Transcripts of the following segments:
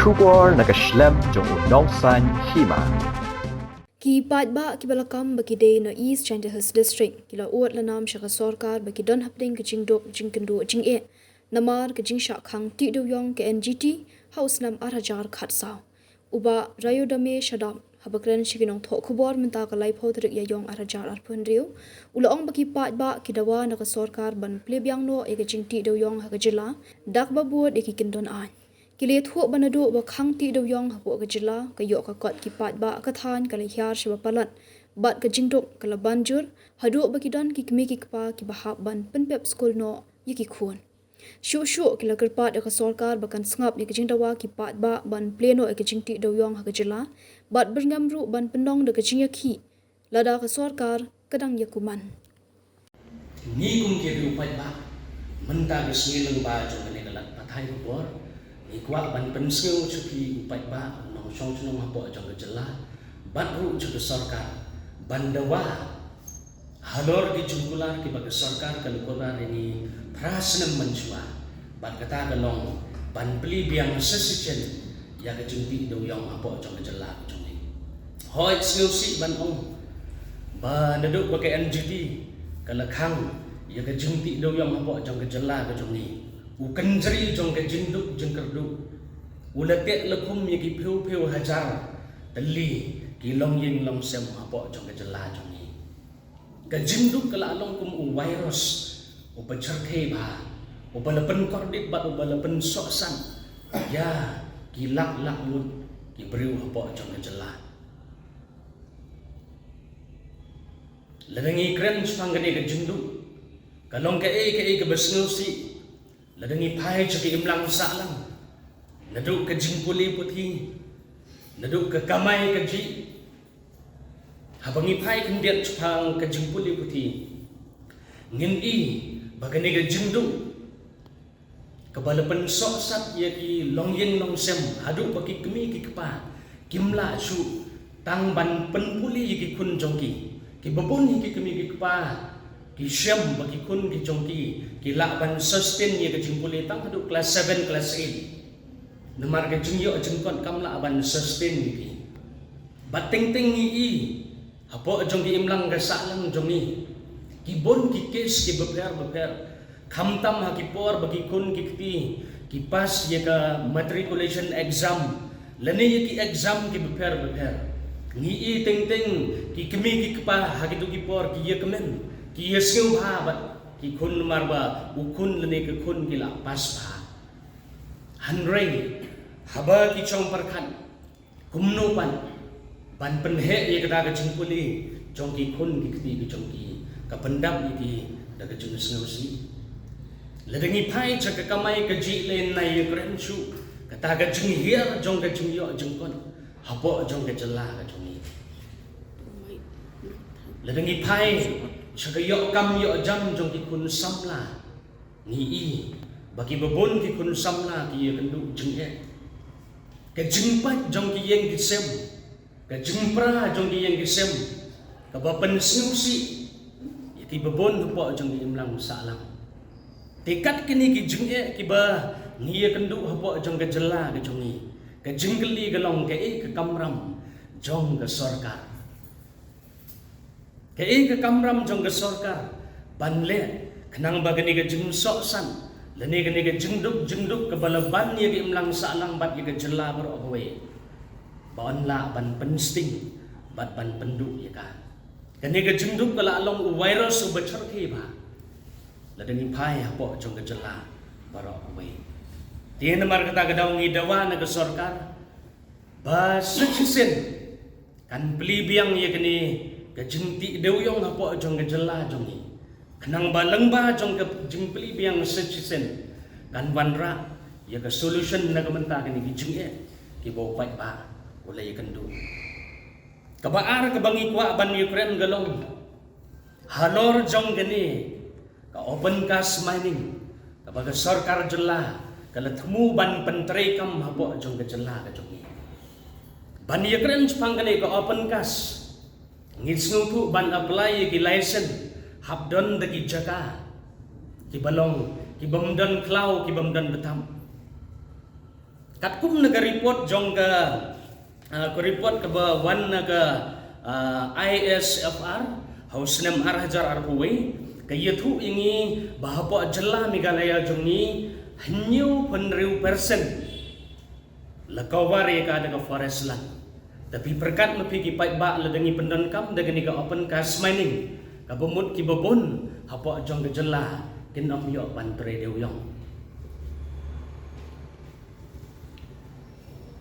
Shubor nakaslem jong unongsan hima. Ki Padba ki balakam baki day na East Chandigarh District kila uat lanam shaka sarkar baki don hapding ke jingdok jingkendu jinge namar ke jingsha khang ti do yong ke NGT house nam 8,000 khatsa uba rayodame shadam habakran shiginong tho khubor minta ka lai photrik ya yong 8,000 arpun riu ulaong baki Padba ki dawa na ka sarkar ban plebyang no e ke jingti do yong ha ka jila dak babu de ki kindon an Kili thu banadu ba khang ti do yong hapo ka jila ka yo ka kot ki pat ba ka than ka la hyar shiba palat bat ka jingdok ka la banjur hadu ba ki don ki kmi ki pa ki bahap ban penpep school no yiki khun shu ki la kirpat ka sarkar ba kan sngap ni ka jingdawa ki pat ba ban pleno e ka jingti do yong ha ka jila bat berngam ru ban penong de ka jingya khi lada ka sarkar kadang yakuman ni kum ke du pat ba menta ga sngilang ba jo ne ga lat pathai bor Ikwa ban pensiun cuki upat ba nong song nong hapo jong jela ban ru cuki sarkar bandawa halor di jungkular ki bagi sarkar kalau kota ini prasnem menjua ban kata galong ban beli biang sesicen ya ke jumpi do yang hapo jong jela jong ni hoi snusi ban ong ba naduk pakai NGT kalau khang ya ke jumpi do yang hapo jong jela jong ni Ukan jeri jong ke jinduk jengkerdu ulatek lekum ye ki piu hajar teli ki long ying long sem apo jong ke jela jong ni ke jinduk kala long kum u virus u pacerke ba u balapen kordit ba u balapen soksan ya ki lak mut ki briu apo jong ke jela ledengi kren spanggane ke jinduk kalong ke ke besnusi Ladangi pai cuki imlang salang Naduk ke jingpuli putih Naduk ke kamai ke ji Habangi pai kendiat cupang ke jingpuli putih Ngin i bagani ke jingdu Kebalapan sok sat ya ki long yin long sem Haduk bagi kemi ki kepa Kimla su tang ban penpuli ya ki kun jongki Ki babun ki kemi ki kepa Ki syam bagi kun ki jongki Ki lakban sustain ye ke jingpuli tang hadu kelas 7 kelas 8 Nemar ke jingyo jengkot kam lakban sustain ki Bating ting i Hapo jongki imlang ke salang jongi Ki bon ki kes ki beper Kamtam ha ki por bagi kun ki kti Ki pas ye ke matriculation exam Lani ye ki exam ki beper Ngi i ting ki kemi ki kepa ha ki tu ki por ki ye kemen Ki yesngu ba ki kun marba ukun lene ke kun gila pas ba hanrei haba ki chong parkhan kumno pan ban penhe ye kata ke jingpuli chong ki kun ki kti ki chong ki ka pendam ki da ke jung snausi ledengi pai cha ke kamai ke ji len nai ye kren chu kata ke jing hiar jong ke jing yo jing kon hapo jong ke jela ke jong ni ledengi pai Saka yok kam yok jam jong ki kun samla Ni i Bagi babon ki kun samla ki ye kendu jeng e Ke jengpat jong ki yeng ki sem Ke jengpra jong ki yeng ki sem Ke bapen snusi Ki babon hupo jong ki imlang salang Tekat kini ki jeng e ki ba Ni ye kendu hupo jong ke jela ke jong i Ke jenggeli gelong ke e ke kamram Jong ke sarkar Kaya ke kamram jong ke sarkar banle kenang bagani ke jeng soksan lani ke jengduk ke balaban ye ke imlang salang bat ye ke jela ber away ban la ban pensting bat ban penduk ye ka kani ke jengduk kala along virus u bachar ke ba ladani pai hapo jong ke jela ber away tien mar kata kedau ngi dawa na ke sarkar ba suksesin kan beli biang ye kini Kajengti dewyong hapo jong kejela jong ni kenang balang ba jong ke jengpeli biang secisen kan wanra ya ke solution na kamenta kini kijeng e ki bopat ba wala ya kendu kabaar ka bangi kwa ban Ukraine galong halor jong gani ka open cast mining kabaga sarkar jela kala temu ban pentre kam hapo jong kejela ka jong ni ban Ukraine panggane ka open cast Ngitsnu tu ban apply ki license habdon dagi jaka ki balong ki bamdan klau ki bamdan betam kat kum naga report jong ke report ke wan naga ISFR haus nem arhajar arhuwe ke yathu ingi bahapa jela Meghalaya jong ni hanyu penriu persen lakawar ya ka daga forest land tapi berkat mepi ki pai ba la dengi pendankam daga ni ka open cast mining ka bumut ki babon hapa jong ke jela kin am yo bantre deuyong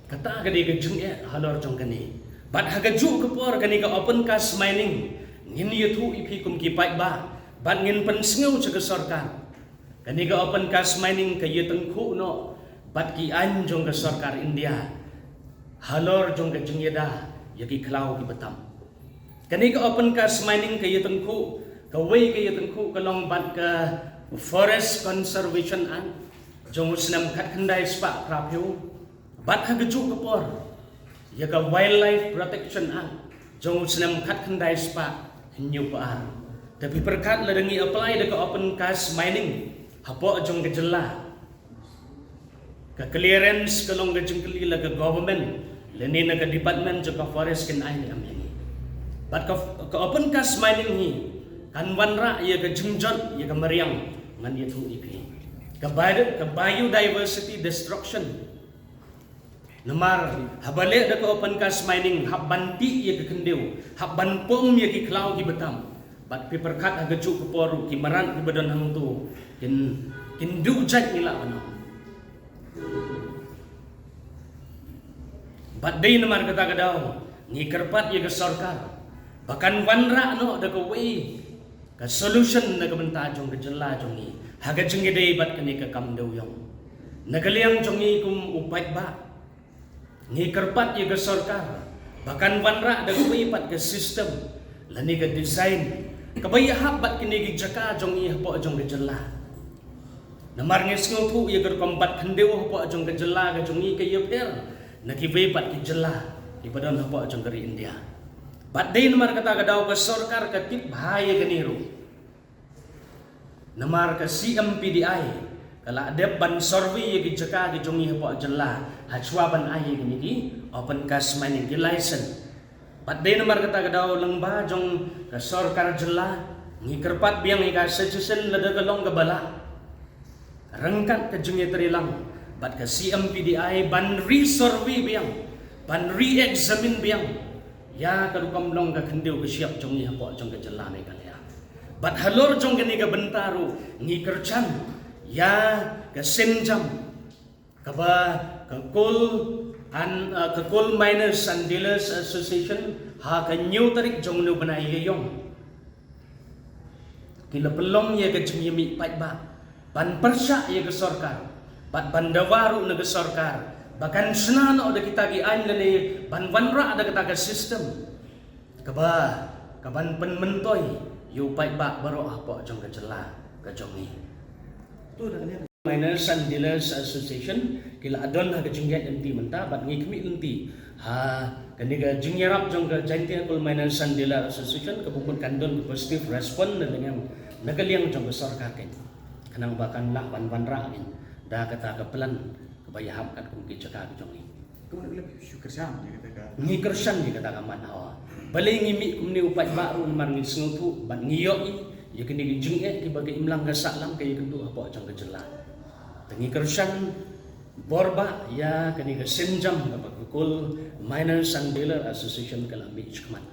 kata gadi ke jung halor jong kani bat hagaju ke por kani ka open cast mining ngin yathu ipi kum ki pai ba bat ngin pensngeu ke sarkar kani ka open cast mining ka yetengku no bat ki an jong ke sarkar India halor jong ke jung yeda yaki klau ki batam kani ka open cast mining ka yetengku ka wei ka yetengku ka long bat ka forest conservation an jong usnam khat khandai spa krapyu bat hagaju ke por ya ka wildlife protection an jong usnam khat khandai spa hinyu pa tapi perkat la dengi apply de ka open cast mining hapo jong ke jela ka clearance ka long ke jengkeli la ka government leni na ka department jong ka forest kin ai am yani bat ka open cast mining hi kan wanra ya ka jengjot ya ka mariang ngan ya thu ipi ka biodiversity destruction namar habale da ka open cast mining habbanti ya ka kendeu habban pom ya ki klau ki betam bat pi perkat agaju ke poru ki maran ki badan hang tu kin du jat ila bana bat dei namar kata kadau ni kerpat ya ka sarkar bahkan wanra no da ka wei ka solution na ka benta jong ka jela jong ni haga jeng dei bat kani ka kam deu yong nagaliang jong ni kum upat ba ni kerpat ya ka sarkar bahkan wanra da ka wei pat ka system lani ka design kabaya habat kini gi jaka jong i hapo jong ke jela namar ngis ngopu ye ger kombat khandeu hapo jong ke jela ga jong i ke ye per naki ve pat ki jela di badan hapo jong dari India bat dei namar kata gadau ke sarkar ka tip bhai ke niru namar ka CMPDI kala adep ban survey ye gi jaka gi jong i hapo jela hachwa ban ai ge ni open cast mining ki license pat dei namar kata kadau lengba jong ka sarkar jela ngi kerpat biang ika suggestion lada galong gabala rengkat ka jung terilang bat ka CMPDI ban resurvey biang ban re-examine biang ya kadukam long ka kendeu ka siap jong ni hapo jong ka jela me kalaya bat halor jong ka ni ka bentaru ngi kerchan ya ka senjam ka ba ka coal miners and dealers association ha ka new tarik jong nu banai yong kila pelong ye ka jmi pai ba ban persya ye ka sarkar bat bandawaru na ka sarkar bahkan senan ada kita gi an le ban wanra ada kita ka system ka ba ka ban pen mentoy yu pai ba baro apa jong ka jela ka jong ni tu dah ni Miners and Dealers Association kila adon ha kajingyat enti menta bat ngi kmi enti ha kaniga jingyarap jong ka Giant Coal Miners and Dealers Association kabukun kandon positive respond dengan nagaliang jong ka sarkar ken kanang bakan la ban ra ken da kata ka plan kabayahap kat kum ki jaka jong ni kemudian lebih syukur sam dia kata ngi kersan ni kata kaman ha balai ngi mi kum ni upat baru mar ngi sngutu ban ngiyoi ya kini jing'e ibagi imlang ka salam kay kendu apa jong ka jela tengi kersan borba ya kani ka senjam ka coal miners and dealer association kala mi chkman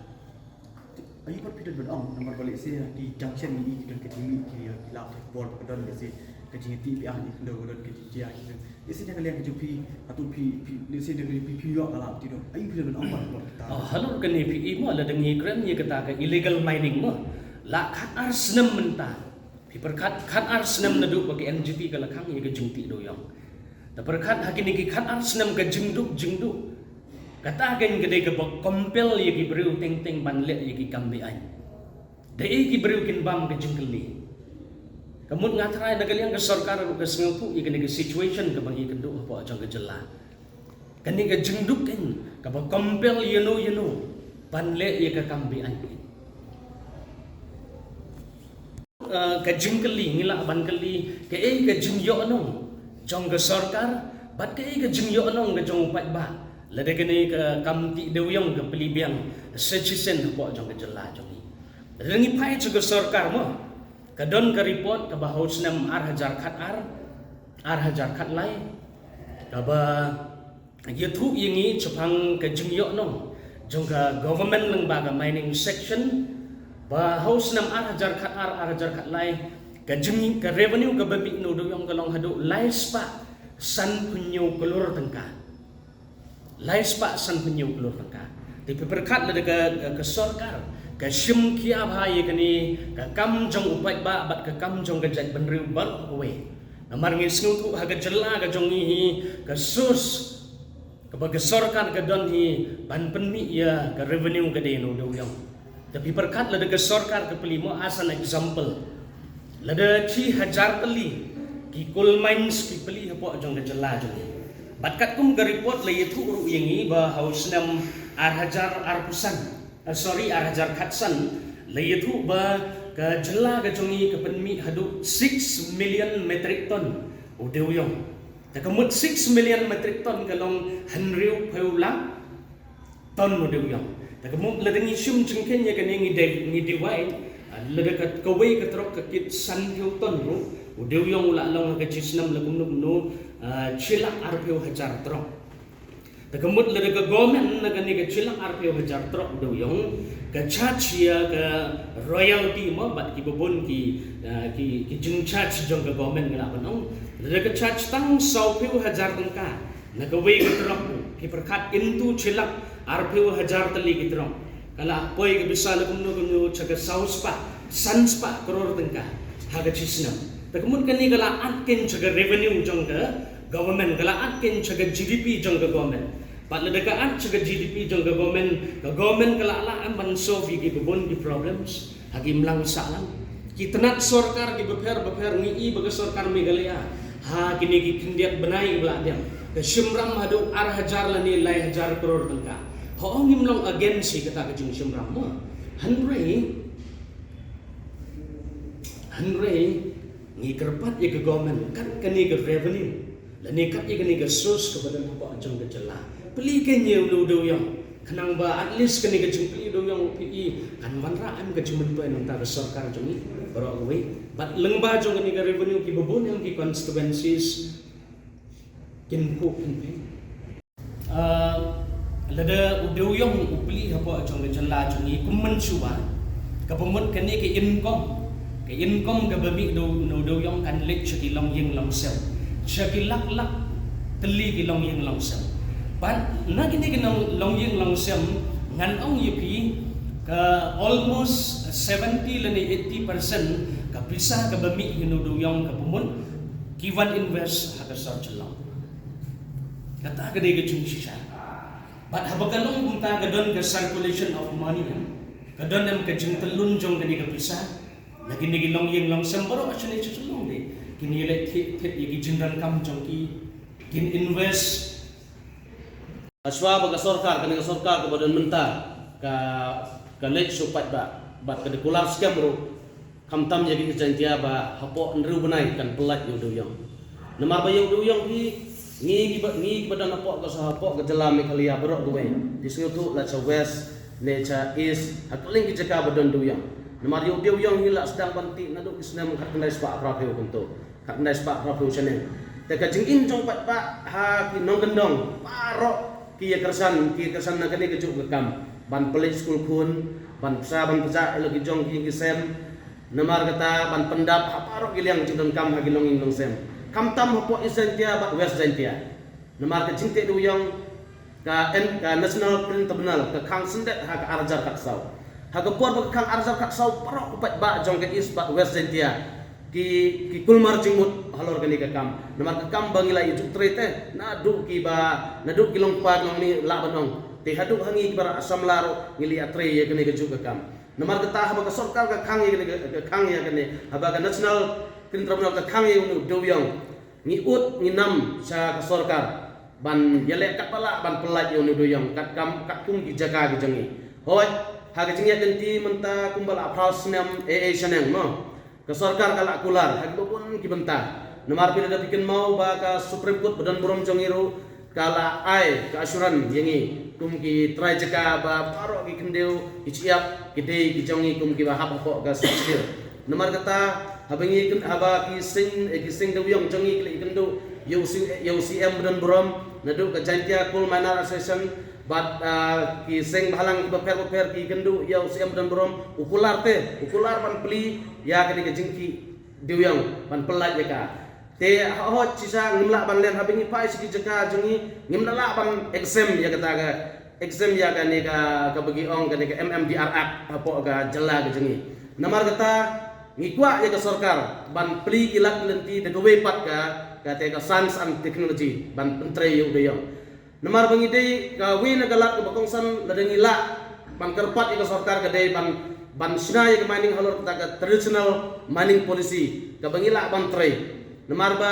ai pat pidan ban ong nomor balik si di junction ni dan ketimi ki la bor pedon si kejiti bi ahli kendo don kejiti ya gitu isi jangan lihat kejupi atau pi lesi dengan pi yo kala tido ai pidan ban ong pat halur kani pi mo la dengi kren ye kata ka illegal mining mo la khat arsnem menta pi perkat khat arsnem nadu bagi NGT kala khang ye ka jingti doyong ta perkat hakini ki khat arsnem ka jingduk kata gen gede ke compel ye ki breu teng ban le ye ki kambi ai de ki breu kin bam ke jingkeli kamut ngatrai nagaliang ke sarkar ke sngutu ye ke situation ke bangi kendu apa ajang ke jela kani ke jingduk ken ka compel you know ban le ye ke kambi ai ka jingkeli ngila ban keli ke jingyo no jong ke sarkar bat ke jingyo nong ke jong pat ba lade kene ke kam ti dewyong ke pelibiang secisen po jong ke jela jong ni rengi pai juga sarkar mo kadon ke report ke bahaus nam ar hajar khat lai ka ba yathu yingi chapang ke jingyo nong jong ke government lang ba ka mining section bahaus nam ar hajar khat lai ke jing ke revenue ke babi no dewyong ke long hadu lai spa san punyo kelur tengka lai spa san punyo kelur tengka di berkat le ke sarkar ke sim kia bhai ke ni ke kam jong upai ba bat ke kam jong ke jai benriu bal we namar ngi sngu tu ha ke jela ke jong hi ke sus ke ba ke sarkar ke don hi ban penmi ya ke revenue ke de no do yang tapi berkat le ke sarkar ke pelimo as an example le de chi hajar teli ki coal mines ki peli hapo jong ke jela jong bat kat kum ke report le yethu ru yengi ba haus nam ar hajar khatsan le yethu ba ke jela ke jongi ke penmi hadu 6 million metric ton udewyong ta kemut 6 million metric ton ke long henriu peula ton udewyong ta kemut le dengi sum jengken ya ke ngi divide le dekat kawai ke trok ke kit san ton ru udewyong la long ke chisnam le kumnu no chilak arpeu hajar trok takemut le ke government na ke ni ke chilak arpeu hajar trok udewyong ke charge ya ke royalty mo bat ki bobon ki jing charge jong ke government ngala banong le ke charge tang 100,000 tengka na ke wei ke trok ki perkat into chilak arpeu hajar teli ki trok kala poi ke bisa le kumnu chaga sauspa sanspa crore tengka ha ke chisnam takmut kani kala atkin jaga revenue jong ke government kala atkin jaga GDP jong ke government pat le deka at jaga GDP jong ke government kala ala amban solve gi bebon di problems hagi mlang salang ki tenat sarkar ki beper ngi baga sarkar Meghalaya ha kini ki kindiat benai bela dia ke simram hadu ar hajar lani lai hajar crore tengka ho ngim long agency kata ke jing simram mo hanrei ngi kerpat ya ke government kat kani ke revenue lani kat ya kani ke source ke badan apa jong ke jela peli ke nyeu do yang kenang ba at least kani ke jing peli do yang pi kan wanra am ke jumen pa nang ta ke sarkar jong ni baro we bat lengba jong kani ke revenue ki bobon yang ki constituencies kin ko kin pe lada do yang upli apa jong ke jela jong ni kummen suwa ke pemut kani ke income ke babi do yang kan lek chaki long yeng long sel chaki lak teli ki long yeng long sel pan na kini ke long yeng long sel ngan ong yipi ke almost 70 lani 80% ka pisah ke babi do yang ke pumun kiwan invest ha ke sar chelong kata ke de ke chung shisha bat habakalong bunta ke don ke circulation of money ke don dem ke jing telun jong ke pisah lagi ni long yeng long sembaro actually chuchulong de kini le thit yegi jindan kam jongki kin invest aswa baga sarkar kan sarkar ke badan mentar ka lek supat ba ka de kular scam ro kamtam yegi kejantia ba hapo nru benai kan pelat yo doyong namar ba yo doyong ki ngi badan hapo ka sa hapo ke jela Meghalaya bro gowe disutu la cha west le cha east hakling ki jaka badan doyong namar yo yang hila sedang banti naduk isnam kat kendai spa rapeu kunto kat kendai spa rapeu channel te ka jingin jong pat ba ha ki nong gendong paro ki kersan na kani ke juk kam ban pelik school kun ban pesa lagi jong ki sem namar kata ban pendap ha paro ki liang jingdon kam ha ki long sem kam tam hapo isentia ba west sentia namar ke jingte do yang ka national tribunal ka khang sendet ha ka arjar kat sau hagapur bakang arzak kat sau parok upat ba jong ke is ba west sentia ki kulmar jingmut halor gani ka kam namar ka kam bangila ijuk trete nadu ki long pa long ni la banong te hadu hangi bara asam laro ngili atre ye gani ka juk ka kam namar ka ta ba ka sarkar ka khang ye gani haba ka national tribunal ka khang ye do yang ngi ut ngi nam sa ka sarkar ban yale kat pala ban pelat yo do yang kat kam kat kum ki jaga ki jangi hoi haga jingya tenti menta kumbal apral senam AA senang no ke sarkar kala kular hagi bopun ki benta namar pila da bikin mau ba ka Supreme Court badan burom jongiru kala ai ka asuran yangi kum ki try jaka ba paro ki kendeu iciap kidei ki jongi kum ki ba hap ko ga sisir namar kata habangi kun haba ki sing da yong jongi ki kendo UCM badan burom nadu ka jantia kul manar association bat ki sing bahalang beper ki kendo UCM badan burom ukular pan peli ya kini ka jingki diuyang pan pelat jaka te hot cisa ngimla ban len habingi pai siki jaka jengi ngimla la ban exam ya kata ga exam ya ka ni ka bagi ong ka ni ka MMDR Act apo ga jela ga jengi namar kata ngikwa ya ka sarkar ban pli kilat lenti de gawe pat ka te ka science and technology ban pentre yu de yang namar bangi dei ka wi na galat ka bakongsan ladengi la ban kerpat ya ka sarkar ka dei ban sina ya ka mining halor kata ka traditional mining policy ka bangila ban tre namar ba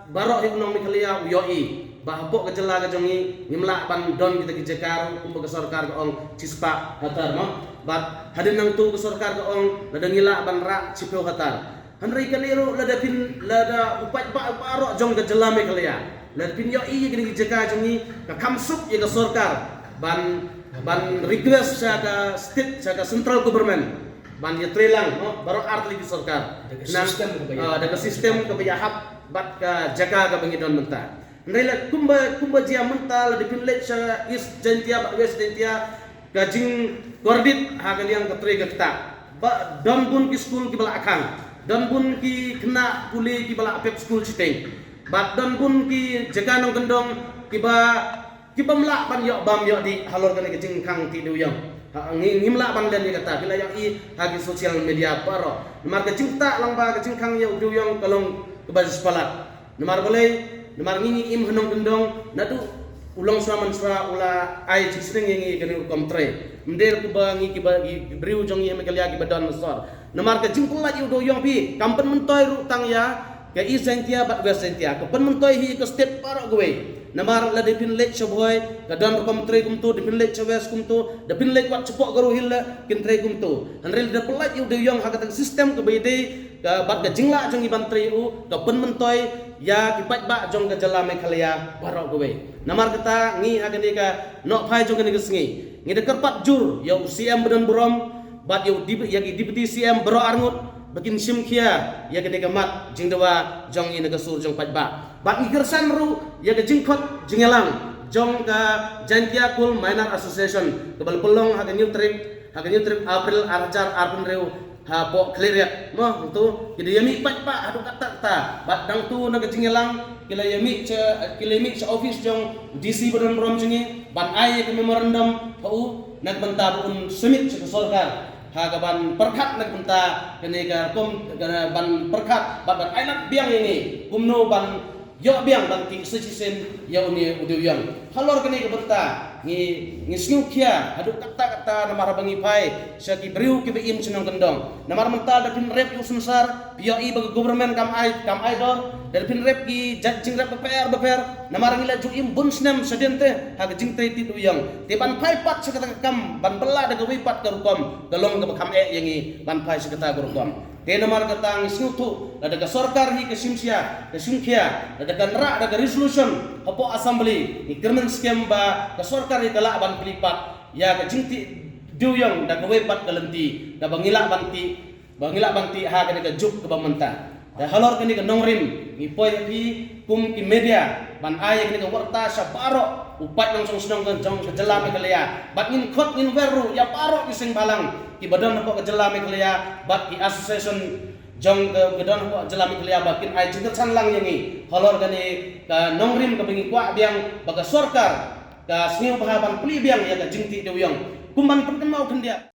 barok hi unong mikhalia uyoi ba hapok ka jela ka jongi ngimla ban don kita ki jakar kumba ka sarkar ka ong cispa hatar mo bat hadin nang tu ka sarkar ka ong ladangila ban ra cipeu hatar hanrei kaniro lada upat ba barok jong ka jela mikhalia ladapin yo i ki jakar jongi ka kamsup ya ka sarkar ban request sa ka state sa ka central government ban ya trelang no baru arti di sarkar daga sistem ke bayahap bat ka jaga ka bangidon menta nrela kumba jia mental di pinlet sa is jantia ba west jantia gajing gordit ha kaliang ka tre ka ba don bun ki school ki bala akang don bun ki kena puli ki bala apep school citeng ba don bun ki jaga nong gendong ki ba mla ban yo bam yo di halor ka ni gajing kang ti duyang ngimla ban dan kata bila yang i hagi sosial media paro namar ka cinta lang ba ka cingkang ya udu yang kalong ke basis palat namar boleh namar ngingi im henong gendong nadu ulang suaman sura ula ai cisring ngingi kene komtre mder ku bangi ki bagi briu jong ye megalia ki badan besar namar ka cingkul la udu yang pi kampen mentoy ru tang ya ka i sentia bat west sentia ka pen mentoy hi ka state paro gue namar la depin lek choboy kadan kom tre kum tu depin lek chowes kum tu depin lek wat cepok garu hil kin tre kum tu hanrel de pelat yu de yong hakatan sistem ke bede ka bat ka jingla jong iban tre u ka pen mentoy ya ki pat ba jong ka jala mekhalia barok gowe namar kata ngi agane ka nok phai jong ka sngi ngi de kerpat jur ya UCM badan burom bat yu ya ki deputy CM bro arngut bakin simkia ya ke de mat jingdawa jong ina ka sur jong pat ba bat ngirsan ru ya ke jingkot jingelang jong ka jantia kul minor association kebal pelong ha new trip April arjar arpun reu ha po clear mo tu jadi yami pat pa adu kata bat dang tu na ke jingelang kila yami cha office jong DC badan rom jingi ban ai ke memorandum hu nak bentar un semit ke sarkar ha ban perkat nak benta kene ka kom ban perkat ban ainak biang ini kumno ban yo biang ban ting sesisen ya uni udu yang halor kene ka benta ngi snukia adu kata namar bangi pai saki briu ki beim senong kendong namar mental dapin rep yu sensar PI bagi government kam ai dor dapin rep ki jing rep beper namar ngila ju im bun snem sedente ha jing te ti yang te ban pai pat sekata kam ban bela daga wi pat garukom galong ga kam yangi ban pai sekata garukom te namar kata ngi snutu daga sarkar hi ke simkia daga nra daga resolution hapo assembly ni kermen skem ba ka sarkar hi kala ban pelipat ya ka jingti duyang daga wi pat galenti da bangila banti ha ka daga juk ke bamenta da halor kini ka nongrim ni poi pi kum ki media ban ai kini ka warta sa paro upat nang song jong ka jela me kalaya bat ngin khot ngin veru ya paro ising balang ki badan ko ka jela me kalaya bat ki association jong ke badan ko jela me kalaya bakin ai jingat san lang yangi halor kini ka nongrim ka bingi kwa biang baga sarkar ka sniu bahaban pli biang ya ka jingti dewang kumban perken mau kendia